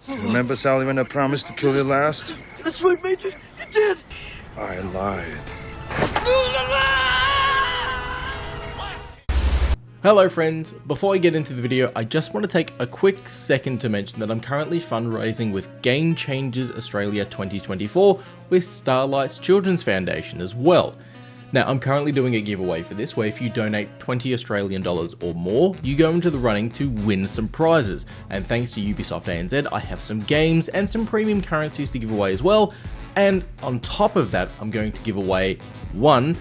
Remember, Sally, when I promised to kill you last? That's right, Major. You did. I lied. Hello friends, before I get into the video, I just want to take a quick second to mention that I'm currently fundraising with Game Changers Australia 2024 with Starlight's Children's Foundation as well. Now, I'm currently doing a giveaway for this where if you donate $20 Australian or more, you go into the running to win some prizes. And thanks to Ubisoft ANZ, I have some games and some premium currencies to give away as well. And on top of that, I'm going to give away one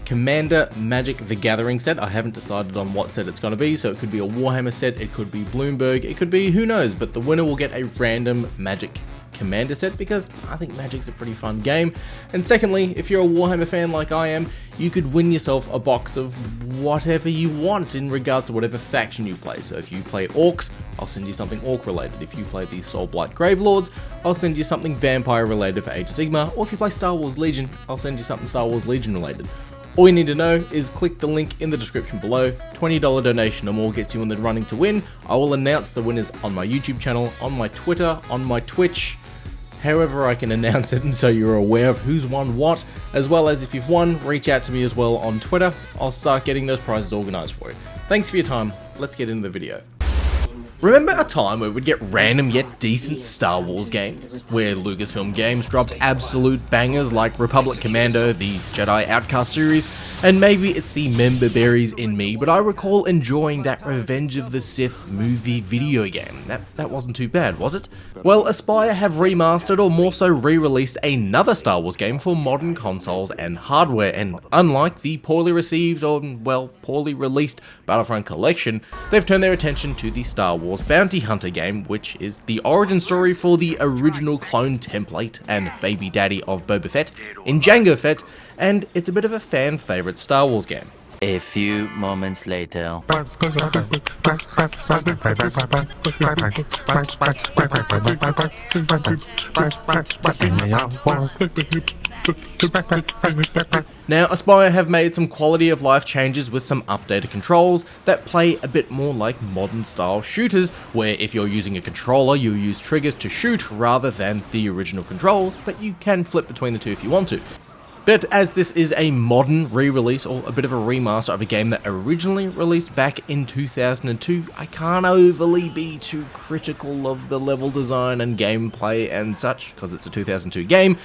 Commander Magic the Gathering set. I haven't decided on what set it's going to be, so it could be a Warhammer set, it could be Bloomberg, it could be who knows, but the winner will get a random Magic Commander set because I think Magic's a pretty fun game. And secondly, if you're a Warhammer fan like I am, you could win yourself a box of whatever you want in regards to whatever faction you play. So if you play Orcs, I'll send you something Orc related. If you play the Soulblight Gravelords, I'll send you something Vampire related for Age of Sigmar. Or if you play Star Wars Legion, I'll send you something Star Wars Legion related. All you need to know is click the link in the description below. $20 donation or more gets you in the running to win. I will announce the winners on my YouTube channel, on my Twitter, on my Twitch, however I can announce it and so you're aware of who's won what, as well as if you've won, reach out to me as well on Twitter. I'll start getting those prizes organised for you. Thanks for your time. Let's get into the video. Remember a time where we'd get random yet decent Star Wars games, where Lucasfilm Games dropped absolute bangers like Republic Commando, the Jedi Outcast series, and maybe it's the member berries in me, but I recall enjoying that Revenge of the Sith movie video game. That wasn't too bad, was it? Well, Asypr have remastered or more so re-released another Star Wars game for modern consoles and hardware, and unlike the poorly received or, well, poorly released Battlefront collection, they've turned their attention to the Star Wars Bounty Hunter game, which is the origin story for the original clone template and baby daddy of Boba Fett in Jango Fett, and it's a bit of a fan favourite Star Wars game. A few moments later. Now, Asypr have made some quality of life changes with some updated controls that play a bit more like modern style shooters, where if you're using a controller, you use triggers to shoot rather than the original controls, but you can flip between the two if you want to. But as this is a modern re-release or a bit of a remaster of a game that originally released back in 2002, I can't overly be too critical of the level design and gameplay and such, because it's a 2002 game.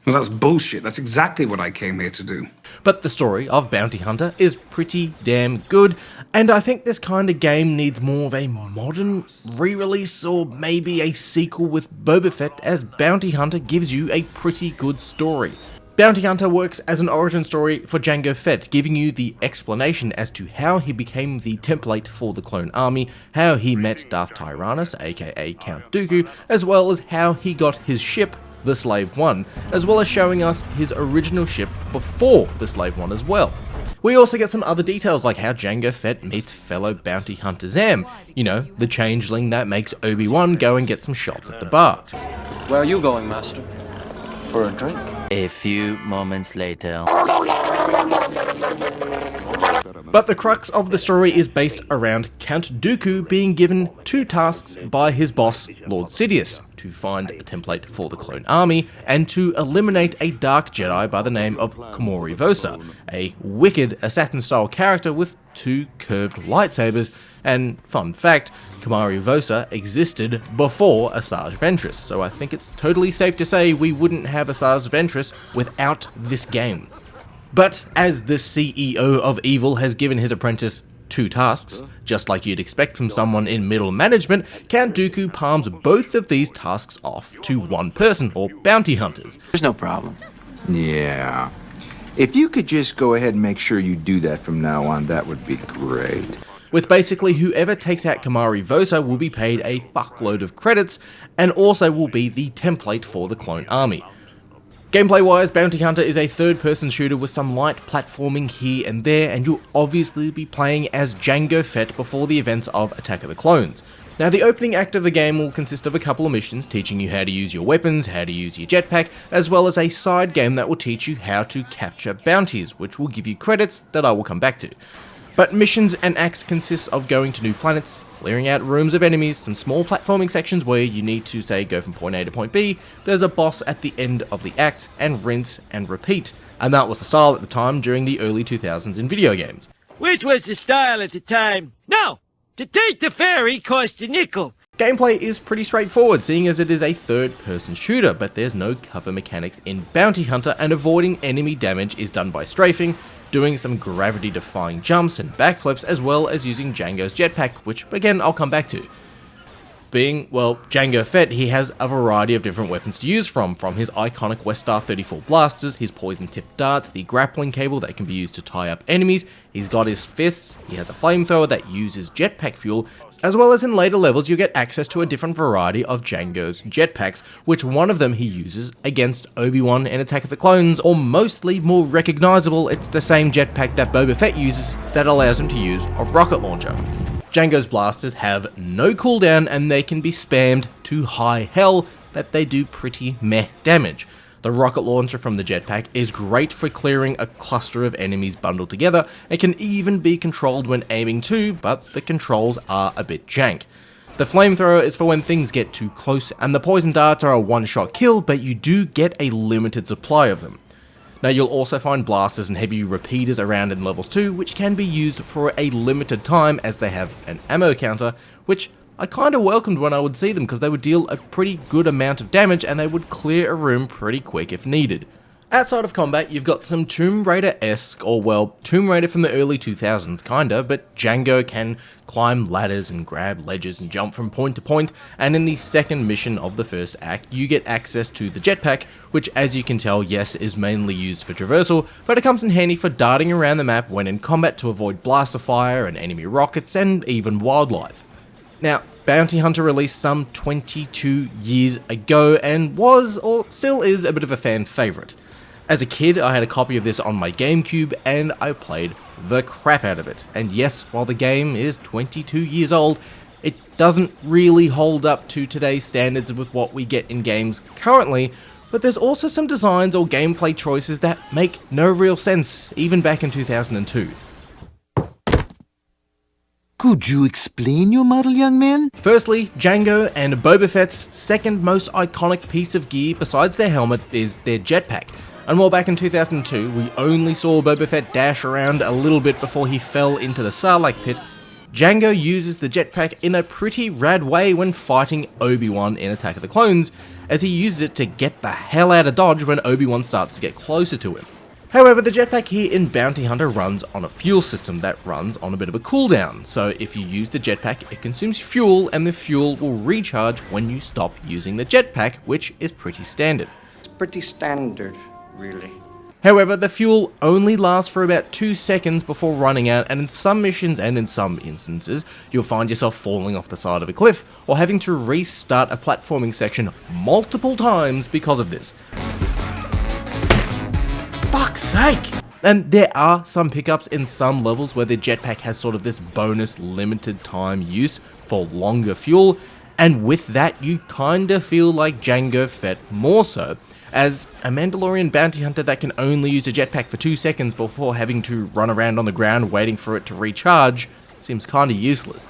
Well, that's bullshit. That's exactly what I came here to do. But the story of Bounty Hunter is pretty damn good, and I think this kind of game needs more of a modern re-release or maybe a sequel with Boba Fett, as Bounty Hunter gives you a pretty good story. Bounty Hunter works as an origin story for Jango Fett, giving you the explanation as to how he became the template for the clone army, how he met Darth Tyrannus, aka Count Dooku, as well as how he got his ship, the Slave One, as well as showing us his original ship before the Slave One as well. We also get some other details like how Jango Fett meets fellow bounty hunter Zam, you know, the changeling that makes Obi-Wan go and get some shots at the bar. Where are you going, Master? For a drink? A few moments later. But the crux of the story is based around Count Dooku being given two tasks by his boss, Lord Sidious, to find a template for the clone army and to eliminate a dark Jedi by the name of moreso, a wicked assassin-style character with two curved lightsabers. And fun fact, moreso existed before Asajj Ventress, so I think it's totally safe to say we wouldn't have Asajj Ventress without this game. But as the CEO of Evil has given his apprentice two tasks, just like you'd expect from someone in middle management, Count Dooku palms both of these tasks off to one person, or bounty hunters. There's no problem. Yeah. If you could just go ahead and make sure you do that from now on, that would be great. With basically whoever takes out moreso will be paid a fuckload of credits, and also will be the template for the clone army. Gameplay-wise, Bounty Hunter is a third-person shooter with some light platforming here and there, and you'll obviously be playing as Jango Fett before the events of Attack of the Clones. Now, the opening act of the game will consist of a couple of missions teaching you how to use your weapons, how to use your jetpack, as well as a side game that will teach you how to capture bounties, which will give you credits that I will come back to. But missions and acts consist of going to new planets, clearing out rooms of enemies, some small platforming sections where you need to, say, go from point A to point B, there's a boss at the end of the act, and rinse and repeat. And that was the style at the time during the early 2000s in video games. Which was the style at the time? No! To take the ferry cost a nickel. Gameplay is pretty straightforward, seeing as it is a third-person shooter, but there's no cover mechanics in Bounty Hunter, and avoiding enemy damage is done by strafing, doing some gravity-defying jumps and backflips, as well as using Jango's jetpack, which, again, I'll come back to. Being, well, Jango Fett, he has a variety of different weapons to use from his iconic Westar 34 blasters, his poison-tipped darts, the grappling cable that can be used to tie up enemies, he's got his fists, he has a flamethrower that uses jetpack fuel, as well as in later levels you get access to a different variety of Jango's jetpacks, which one of them he uses against Obi-Wan in Attack of the Clones, or mostly more recognizable, it's the same jetpack that Boba Fett uses that allows him to use a rocket launcher. Jango's blasters have no cooldown and they can be spammed to high hell, but they do pretty meh damage. The rocket launcher from the jetpack is great for clearing a cluster of enemies bundled together and can even be controlled when aiming too, but the controls are a bit jank. The flamethrower is for when things get too close, and the poison darts are a one-shot kill, but you do get a limited supply of them. Now you'll also find blasters and heavy repeaters around in levels too, which can be used for a limited time as they have an ammo counter, which I kinda welcomed when I would see them because they would deal a pretty good amount of damage and they would clear a room pretty quick if needed. Outside of combat, you've got some Tomb Raider-esque, or well, Tomb Raider from the early 2000s kinda, but Jango can climb ladders and grab ledges and jump from point to point, and in the second mission of the first act, you get access to the jetpack, which as you can tell, yes, is mainly used for traversal, but it comes in handy for darting around the map when in combat to avoid blaster fire and enemy rockets and even wildlife. Now, Bounty Hunter released some 22 years ago and was, or still is, a bit of a fan favourite. As a kid, I had a copy of this on my GameCube and I played the crap out of it. And yes, while the game is 22 years old, it doesn't really hold up to today's standards with what we get in games currently, but there's also some designs or gameplay choices that make no real sense, even back in 2002. Could you explain your model, young man? Firstly, Jango and Boba Fett's second most iconic piece of gear besides their helmet is their jetpack. And while back in 2002 we only saw Boba Fett dash around a little bit before he fell into the Sarlacc pit, Jango uses the jetpack in a pretty rad way when fighting Obi-Wan in Attack of the Clones, as he uses it to get the hell out of dodge when Obi-Wan starts to get closer to him. However, the jetpack here in Bounty Hunter runs on a fuel system that runs on a bit of a cooldown, so if you use the jetpack it consumes fuel and the fuel will recharge when you stop using the jetpack, which is pretty standard. It's pretty standard, really. However, the fuel only lasts for about 2 seconds before running out, and in some missions and in some instances, you'll find yourself falling off the side of a cliff or having to restart a platforming section multiple times because of this. Fuck's sake! And there are some pickups in some levels where the jetpack has sort of this bonus limited time use for longer fuel, and with that you kinda feel like Jango Fett more so, as a Mandalorian bounty hunter that can only use a jetpack for 2 seconds before having to run around on the ground waiting for it to recharge seems kinda useless.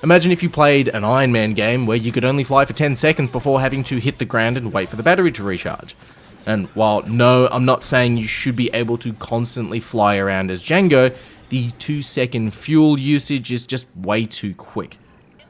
Imagine if you played an Iron Man game where you could only fly for 10 seconds before having to hit the ground and wait for the battery to recharge. And while no, I'm not saying you should be able to constantly fly around as Jango, the 2-second fuel usage is just way too quick.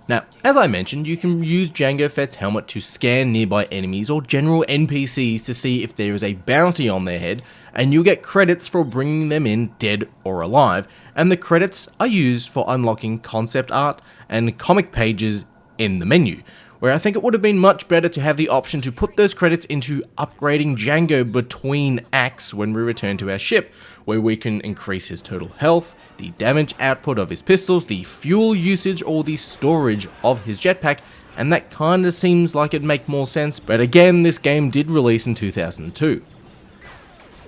Now, as I mentioned, you can use Jango Fett's helmet to scan nearby enemies or general NPCs to see if there is a bounty on their head, and you'll get credits for bringing them in dead or alive, and the credits are used for unlocking concept art and comic pages in the menu, where I think it would have been much better to have the option to put those credits into upgrading Jango between acts when we return to our ship, where we can increase his total health, the damage output of his pistols, the fuel usage, or the storage of his jetpack, and that kinda seems like it'd make more sense, but again, this game did release in 2002.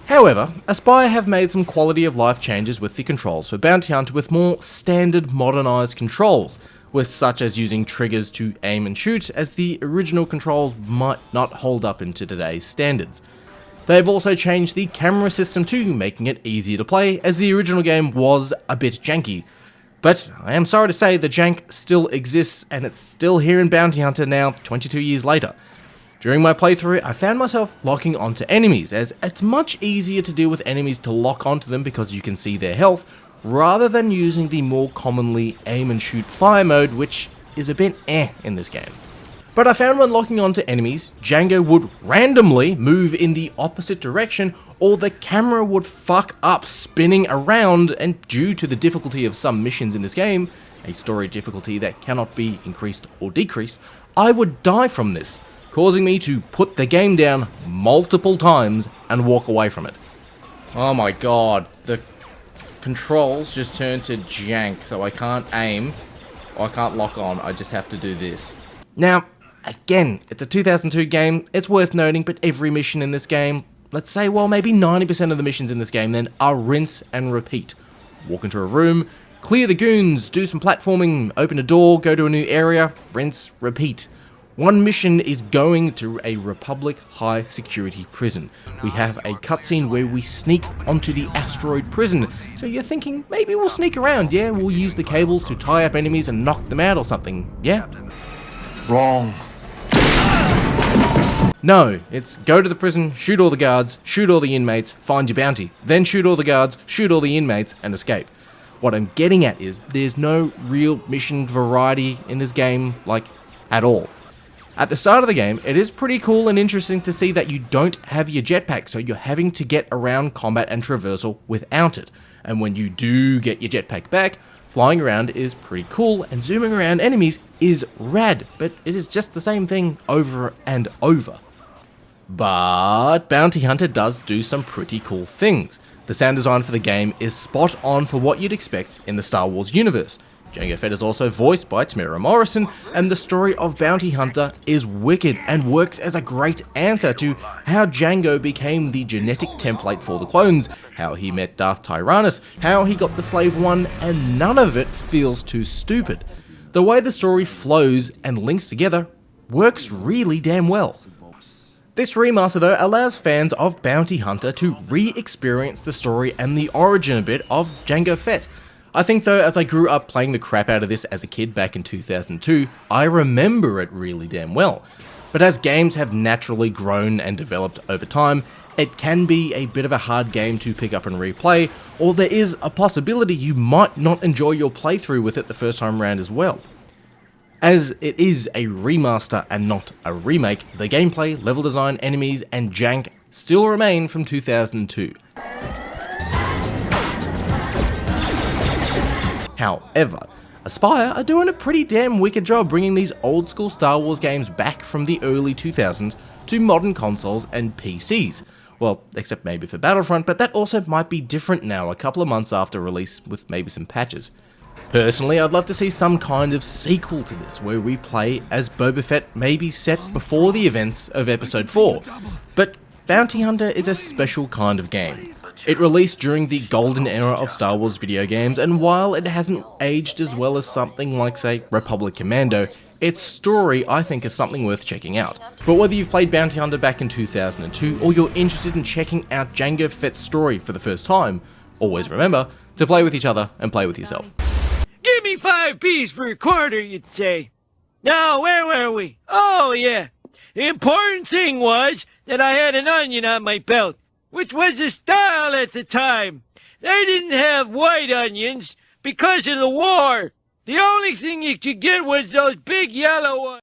However, Asypr have made some quality of life changes with the controls for Bounty Hunter with more standard modernised controls, with such as using triggers to aim and shoot, as the original controls might not hold up into today's standards. They've also changed the camera system too, making it easier to play, as the original game was a bit janky. But I am sorry to say the jank still exists, and it's still here in Bounty Hunter now, 22 years later. During my playthrough, I found myself locking onto enemies, as it's much easier to deal with enemies to lock onto them because you can see their health, rather than using the more commonly aim and shoot fire mode, which is a bit in this game. But I found when locking onto enemies, Jango would randomly move in the opposite direction, or the camera would fuck up spinning around, and due to the difficulty of some missions in this game, a story difficulty that cannot be increased or decreased, I would die from this, causing me to put the game down multiple times and walk away from it. Oh my god, the controls just turned to jank, so I can't aim, or I can't lock on, I just have to do this. Now, again, it's a 2002 game, it's worth noting, but every mission in this game, let's say, well, maybe 90% of the missions in this game then are rinse and repeat. Walk into a room, clear the goons, do some platforming, open a door, go to a new area, rinse, repeat. One mission is going to a Republic high security prison. We have a cutscene where we sneak onto the asteroid prison. So you're thinking, maybe we'll sneak around, yeah? We'll use the cables to tie up enemies and knock them out or something, yeah? Wrong. No, it's go to the prison, shoot all the guards, shoot all the inmates, find your bounty, then shoot all the guards, shoot all the inmates, and escape. What I'm getting at is, there's no real mission variety in this game, like, at all. At the start of the game, it is pretty cool and interesting to see that you don't have your jetpack, so you're having to get around combat and traversal without it. And when you do get your jetpack back, flying around is pretty cool, and zooming around enemies is rad, but it is just the same thing over and over. But Bounty Hunter does do some pretty cool things. The sound design for the game is spot on for what you'd expect in the Star Wars universe. Jango Fett is also voiced by Temuera Morrison, and the story of Bounty Hunter is wicked and works as a great answer to how Jango became the genetic template for the clones, how he met Darth Tyrannus, how he got the Slave One, and none of it feels too stupid. The way the story flows and links together works really damn well. This remaster though allows fans of Bounty Hunter to re-experience the story and the origin a bit of Jango Fett. I think though, as I grew up playing the crap out of this as a kid back in 2002, I remember it really damn well. But as games have naturally grown and developed over time, it can be a bit of a hard game to pick up and replay, or there is a possibility you might not enjoy your playthrough with it the first time around as well. As it is a remaster and not a remake, the gameplay, level design, enemies, and jank still remain from 2002. However, Asypr are doing a pretty damn wicked job bringing these old school Star Wars games back from the early 2000s to modern consoles and PCs. Well, except maybe for Battlefront, but that also might be different now a couple of months after release with maybe some patches. Personally, I'd love to see some kind of sequel to this, where we play as Boba Fett, maybe set before the events of Episode 4. But Bounty Hunter is a special kind of game. It released during the golden era of Star Wars video games, and while it hasn't aged as well as something like, say, Republic Commando, its story I think is something worth checking out. But whether you've played Bounty Hunter back in 2002, or you're interested in checking out Jango Fett's story for the first time, always remember to play with each other and play with yourself. Give me 5 P's for a quarter, you'd say. Now, where were we? Oh, yeah. The important thing was that I had an onion on my belt, which was the style at the time. They didn't have white onions because of the war. The only thing you could get was those big yellow ones.